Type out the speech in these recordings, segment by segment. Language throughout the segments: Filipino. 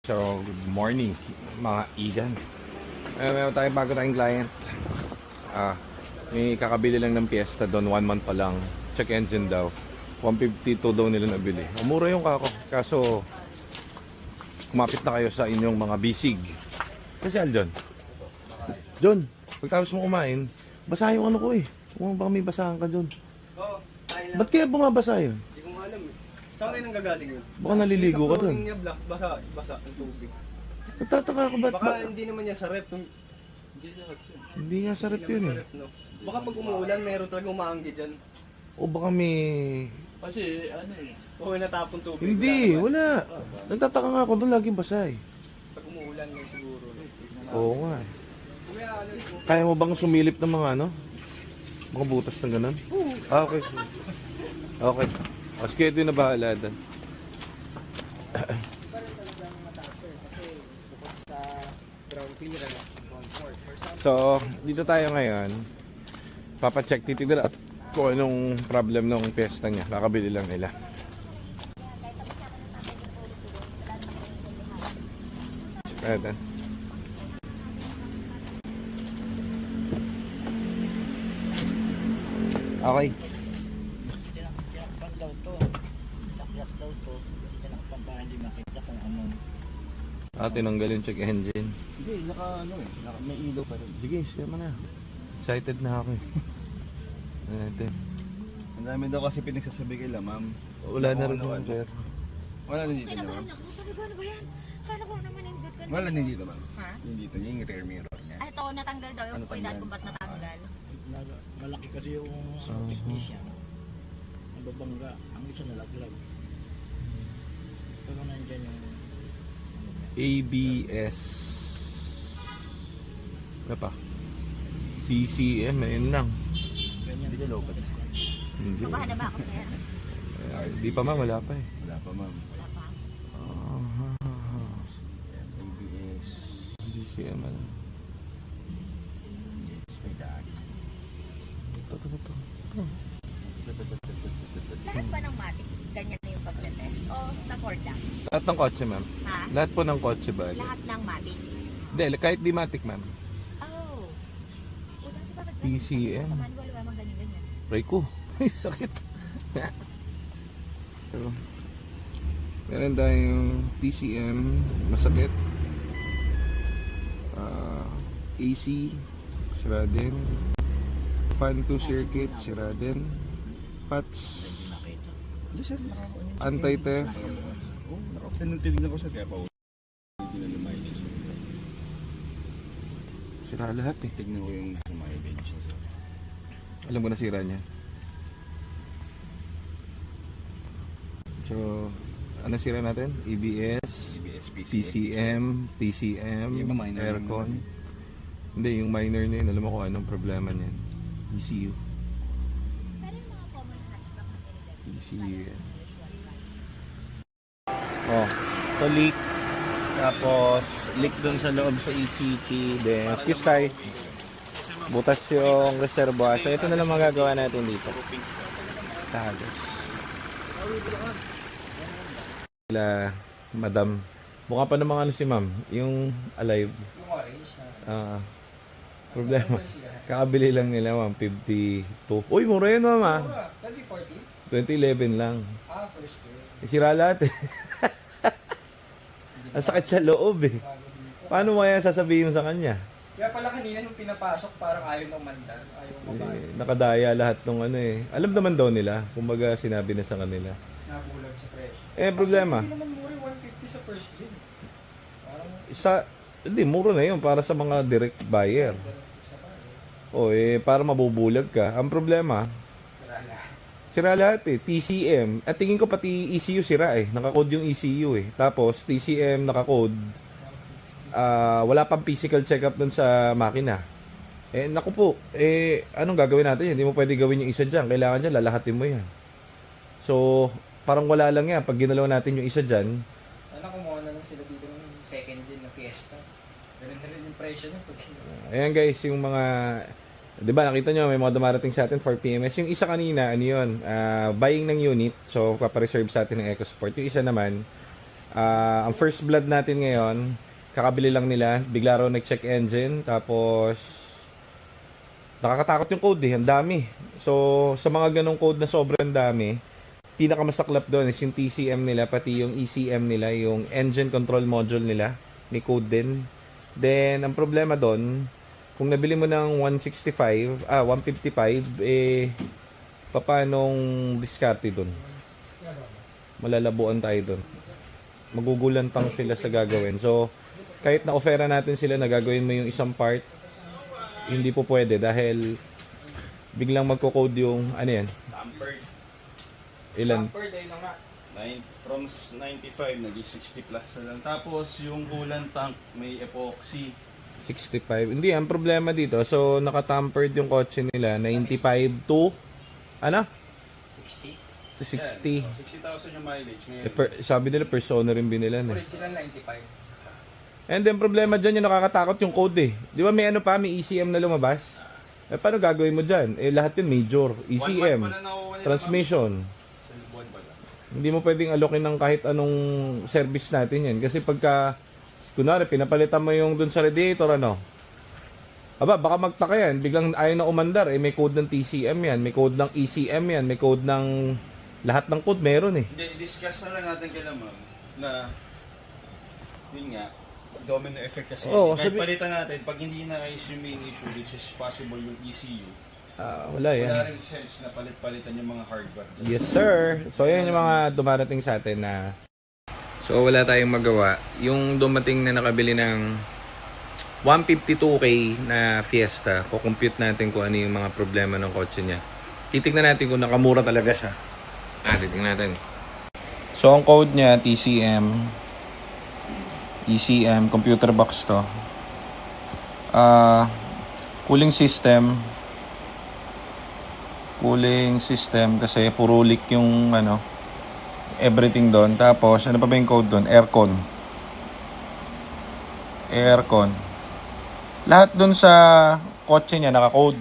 So, good morning mga igan. Meron tayong bago tayong client. May kakabili lang ng Fiesta doon, 1 month pa lang. Check engine daw. 152 daw nila nabili. Mura yung kako. Kaso, kumapit na kayo sa inyong mga bisig. Kasi John. John, pagtapos mo kumain, basa yung ano ko eh. Kung baka may basahan ka John. Oo, tayo lang. Ba't kaya bumabasa yun? Hindi ko nga alam eh. Saan kayo nang gagaling yun? Baka naliligo ka Sa doon. flooring niya, black, basa ang tubig. Nagtataka ako ba't Baka hindi naman yan sa rep. Hindi nga sa rep yun Sa eh. rep, no? Baka pag umuulan, meron talagang umaanggi dyan. O baka may... Kasi ano eh, O natapon tubig. Hindi, wala. Nagtataka nga ako doon, laging basa eh. Pag umuulan lang siguro. Oo nga eh. Kaya ano, Kaya mo bang sumilip ng mga ano? Mga butas ng ganun? Okay. Okay. O sige, ito yung nabahala doon. ground clearance. So, dito tayo ngayon. Papacheck, titignan at kung anong problem ng piyesta niya. Kakabili lang nila. Ayan. Okay. tinakpan daw to. Taklas daw to. Tinakpan para hindi makita kung ano. Tinanggal yung check engine. Hindi, may ilaw pa rin. Sige, siya mo na. Excited na ako eh. Ano natin? Ang dami daw kasi pinagsasabi kay ma'am. Wala na rin yung sir. Wala na dito na ma'am. Kinabahan ako. Sabi ko, ano ba yan? Kala ko naman yung good Wala na dito ma'am. Ha? Yung dito niya, yung rear mirror niya. Ay, ito, natanggal daw yung Ano kuya dad tanggal? kung ba't natanggal. Malaki kasi yung technician. Nababangga. Ang isa nalaglag. Pero nandyan yung ABS. Ano pa? PCM, ayun lang. ganyan. Hindi ka low pa. Hindi. Kabahan na ba ako, sir? Hindi pa ma'am, wala pa eh. Wala pa ma'am. Wala pa. ABS. PCM, ano? May daan. Ito. Lahat ba ng matik, ganyan na yung pagtetest? O sa Ford lang? Lahat ng kotse ma'am. Ha? Lahat po ng kotse ba? Lahat ng matik? Hindi, kahit di matic ma'am. Oh. O, dati ba PCM. Sa manual, wala mang ganyan-ganyan. Ray ko. Sakit. So, meron tayong TCM, masakit. AC, sira din. Fan to circuit, sira din. Patch, Nakita. Hindi sir, nakakuha niya. anti-theft. Oo, tinignan ko sir, kaya pa hindi na lumayan siya. Sira lahat eh. Tignan ko yung sumaybage siya sir. Alam mo na sira niya. So, ano sira natin? EBS, ABS, PCM, TCM, Yung iba minor aircon. lang Hindi, yung minor na yun, alam mo kung anong problema niyan. ECU. Pero yung mga common hatchback na nilagay. ECU yan. Oh, so leak. Tapos, leak dun sa loob sa ECT. Then, fuse side. Butas yung reservoir. So, ito na lang magagawa natin dito. Tagos. Sila, madam. Mukha pa namang ano si ma'am. Yung alive. Yung orange na. Problema. Kakabili lang nila 152. Uy, mura yun ma'am ah. 2014? 2011 lang. First year. Sira lahat eh. Ang sakit sa loob eh. Paano mo kaya sasabihin mo sa kanya? Kaya pala kanina nung pinapasok, parang ayaw ng mandan. Ayaw mabahay. Nakadaya lahat ng ano eh. Alam naman daw nila. Kumbaga sinabi na sa kanila. Nabulag sa presyo. Problema. Hindi naman mura 150 sa first gen. Parang Hindi, mura na yun para sa mga direct buyer. isa pa. Para mabubulag ka. Ang problema, Sira lahat. sira lahat eh. TCM. At tingin ko pati ECU sira eh. Nakakode yung ECU eh. Tapos TCM nakakode. Wala pang physical check-up dun sa makina. Naku po. Anong gagawin natin yan? Hindi mo pwede gawin yung isa dyan. Kailangan dyan, lalahatin mo yan. So, parang wala lang yan. Pag ginalaw natin yung isa dyan, Sana kumuha na lang sila dito ng second gen na Fiesta. Ganun na rin yung presyo niya. ayan guys, yung mga 'di ba nakita nyo may mga dumarating sa atin for PMS. Yung isa kanina ano yun, buying ng unit. So papareserve sa atin ng EcoSport. Yung isa naman Ang first blood natin ngayon, kakabili lang nila, bigla raw nag-check engine, tapos nakakatakot yung code ang dami. So, sa mga ganong code na sobrang dami, pinakamasaklap doon is yung TCM nila, pati yung ECM nila, yung engine control module nila, may code din. Then, ang problema doon, kung nabili mo ng 155, papanong diskarte doon? Malalabuan tayo doon. Magugulantang sila sa gagawin. So, kahit na-offera natin sila na gagawin mo yung isang part, hindi po pwede dahil biglang magko-code yung, ano yan? Tampered. Ilan? Per day na nga. From 95, naging 60 plus na lang. Tapos yung coolant tank, may epoxy. 65. Hindi, ang problema dito, so naka-tampered yung kotse nila, 95 to, ano? 60. To 60. 60,000 yung mileage ngayon. Sabi nila, Persona rin binilan eh. Original 95. And then, problema dyan yung nakakatakot yung code eh. Di ba may ano pa, may ECM na lumabas? Eh, paano gagawin mo dyan? Eh, lahat yun major. ECM, transmission. Hindi mo pwedeng alokin ng kahit anong service natin yan. Kasi pagka, kunwari, pinapalitan mo yung dun sa radiator, ano? Aba, baka magtaka yan. Biglang ayaw na umandar. Eh, may code ng TCM yan. May code ng ECM yan. May code ng... Lahat ng code meron eh. Hindi, discuss na lang natin kay ma'am na yun nga, domino effect kasi. Oo, Kahit sabi- palitan natin, pag hindi na is yung main issue, which is possible yung ECU, Wala yan. wala rin sense na palit-palitan yung mga hardware. Yes, sir. So, yan yung mga dumarating sa atin na... So, wala tayong magawa. Yung dumating na nakabili ng 152K na Fiesta, kukompute natin kung ano yung mga problema ng kotse niya. Titignan natin kung nakamura talaga siya. Titignan natin. So, ang code niya, TCM, ECM, computer box to. Cooling system kasi puro leak yung ano, everything doon. Tapos, ano pa ba yung code doon? Aircon. Lahat doon sa kotse niya naka-code.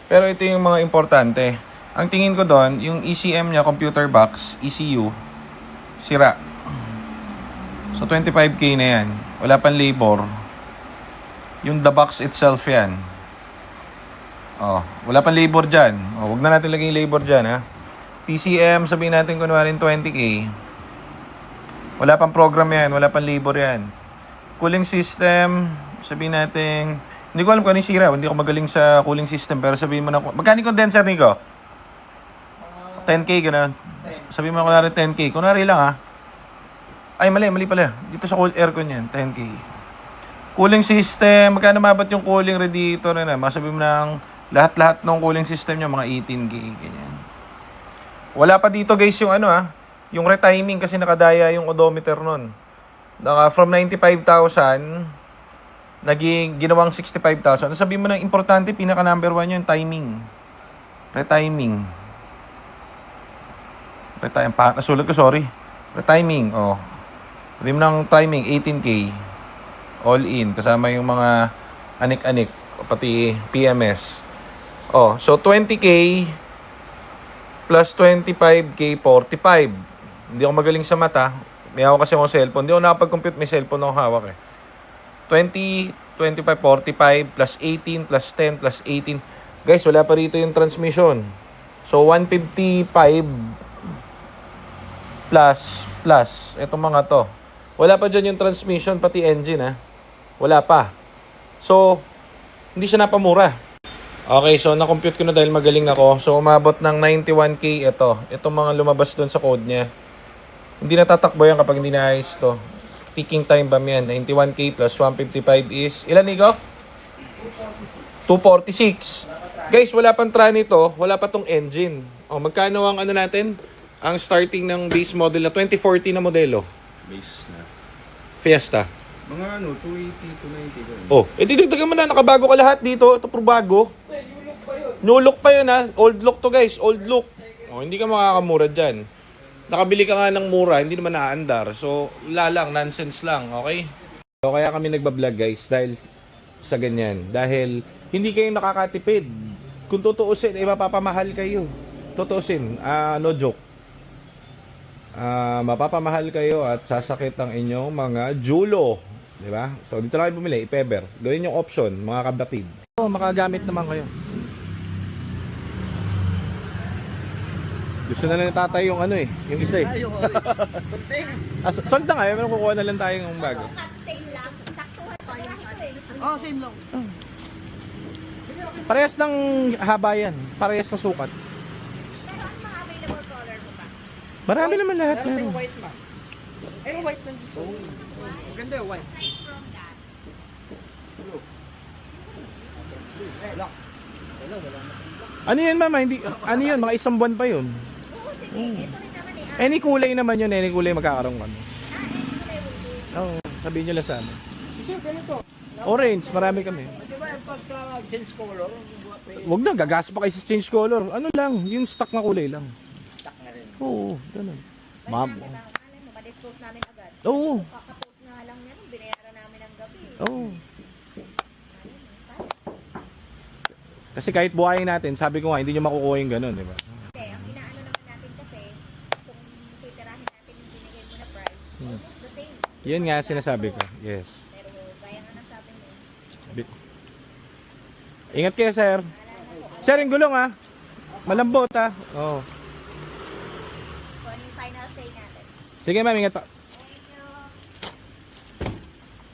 Pero ito yung mga importante. Ang tingin ko doon, yung ECM niya, computer box, ECU, sira. So, 25K na yan. Wala pang labor. Yung the box itself yan. Wala pang labor dyan. Huwag na natin laging labor dyan, ha. TCM, sabihin natin kunwari 20K. Wala pang program yan. Wala pang labor yan. Cooling system, sabihin natin... Hindi ko alam kung ano yung sira. Hindi ako magaling sa cooling system. Pero sabihin mo na... Magkano yung condenser, Nico? 10K, gano'n. Sabihin mo na kunwari 10K. Kunwari lang, ha. Ay, mali pala. Dito sa cool aircon yan, 10K. Cooling system, magkano mabot yung cooling radiator na? Masabi mo ng lahat-lahat ng cooling system niya, mga 18K, ganyan. Wala pa dito guys yung ano yung retiming kasi nakadaya yung odometer nun. From 95,000, naging ginawang 65,000. Sabi mo ng importante, pinaka number 1 yun, timing. Retiming. Nasulat ko, sorry. Retiming, Sabi mo ng timing, 18K. All in, kasama yung mga anik-anik, pati PMS. So 20K plus 25K, 45. Hindi ako magaling sa mata. May ako kasi akong cellphone. Hindi ako nakapag-compute, may cellphone akong hawak eh. 20, 25, 45 plus 18 plus 10 plus 18. Guys, wala pa rito yung transmission. So 155 plus etong mga to. Wala pa dyan yung transmission, pati engine Wala pa. So, hindi siya napamura. Okay, so na-compute ko na dahil magaling ako. So, umabot ng 91K ito. Itong mga lumabas doon sa code niya. Hindi natatakbo yan kapag hindi naayos to. Peaking time bomb yan. 91K plus 155 is... Ilan, Nico? 246. Guys, wala pang tran ito. Wala pa tong engine. Magkano ang ano natin? Ang starting ng base model na 2040 na modelo. Base na. Fiesta. Mga 280, 290 ko. Didagdagan mo na. Nakabago ka lahat dito. Ito puro bago. New look pa yun Old look to guys. Old look. Hindi ka makakamura dyan. Nakabili ka nga ng mura. Hindi naman naaandar. So, lang. Nonsense lang. Okay? So, kaya kami nagbablog guys. Dahil sa ganyan. Dahil hindi kayo nakakatipid. Kung tutuusin, mapapamahal kayo. Tutuusin. No joke. mapapamahal kayo at sasakit ang inyong mga julo. Di ba? So, dito lang kayo bumili, ipeber. Gawin yung option, mga kabatid. So, makagamit naman kayo. Gusto na lang ni tatay yung ano eh, yung isa eh. Sold na nga, pero kukuha na lang tayo ng bago. Cut same lang. Saktuhan pa yung cut. Oh, same lang. Parehas ng haba yan. Parehas ng sukat. Pero ano mga available color mo pa? Marami naman lahat. Meron Meron. tayong white ma. Ay, yung white nandito. Maganda yung white. Aside from that, Ano yan mama? Hindi, ano yun? Mga isang buwan pa yun. oo, sige. Ito rin naman eh. Any kulay naman yun. Any kulay magkakaroon kami. Any kulay will do. Oo, sabihin nyo lang sa amin. Kasi ganito. Orange, marami kami. Di ba yung pagka-change color, Huwag na, gagas pa kayo sa change color. Ano lang, yung stock na kulay lang. stock na rin. Oo, ganun. Basta, Ma'am. diba, alam mo, ma-dispose namin agad. Oo. Kakapost nga lang yan, binayaran namin ang gabi. Oo. Kasi kahit buhayin natin, sabi ko nga, hindi nyo makukuha yung ganun, di ba? Hindi, ang inaano naman natin kasi, kung titirahin natin yung binigay mo na price, almost the same. Yun nga sinasabi ko. Yes. Pero gaya nga ng sabi mo, Ingat kayo, sir. Sir, yung gulong ha. Malambot ha. Oo. kung ano yung final say natin. Sige ma'am, ingat pa. Thank you.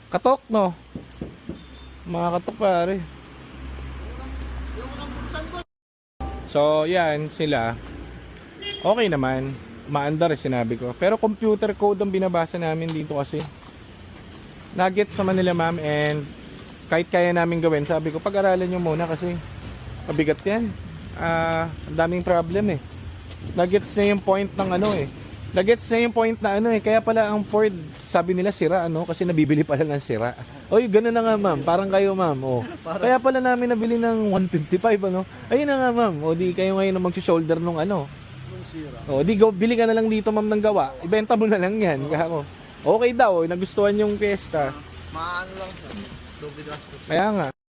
Katok, no? Mga katok pare. So, yan sila. Okay naman. Maandar eh, sinabi ko. Pero computer code ang binabasa namin dito kasi. Nuggets naman nila ma'am and kahit kaya namin gawin, sabi ko, pag-aralan nyo muna kasi mabigat yan. Ang daming problem eh. Nuggets na yung point ng ano eh. Nuggets na yung point na ano eh. Kaya pala ang Ford, sabi nila sira ano, kasi nabibili pala ng sira. Oy, gano'n na nga ma'am. Parang kayo ma'am. Oh. Kaya pala namin nabili ng 155 ano. Ayun na nga ma'am. O di kayo ngayon na mag-shoulder nung ano. O di go, bili ka na lang dito ma'am ng gawa. Ibenta mo na lang yan. Kako. Okay daw, nagustuhan yung Fiesta. Maano lang siya. Doble gastos. Kaya nga.